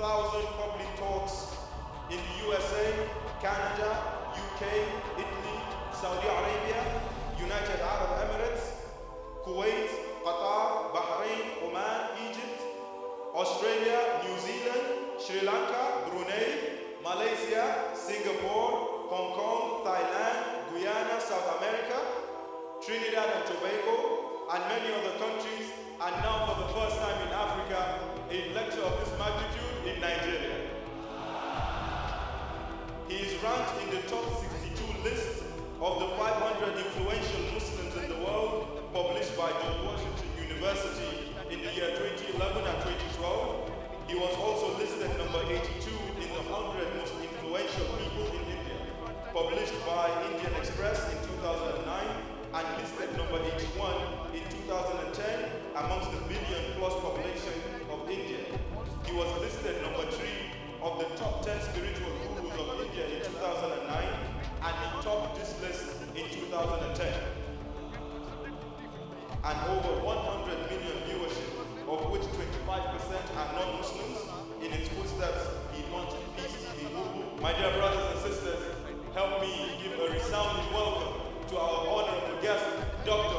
public talks in the USA, Canada, UK, Italy, Saudi Arabia, United Arab Emirates, Kuwait, Qatar, Bahrain, Oman, Egypt, Australia, New Zealand, Sri Lanka, Brunei, Malaysia, Singapore, Hong Kong, Thailand, Guyana, South America, Trinidad and Tobago, and many other countries, and now for the first time in Africa, a lecture of this magnitude in Nigeria. He is ranked in the top 62 list of the 500 influential Muslims in the world, published by George Washington University in the year 2011 and 2012. He was also listed number 82 in the 100 most influential people in India, published by Indian Express in 2009, and listed number 81 in 2010 amongst the billion-plus population of India. He was listed number 3 of the top 10 spiritual gurus of India in 2009, and he topped this list in 2010. And over 100 million viewership, of which 25% are non-Muslims. In its footsteps, he launched Peace TV Movement. My dear brothers and sisters, help me give a resounding welcome to our honorable guest, Dr.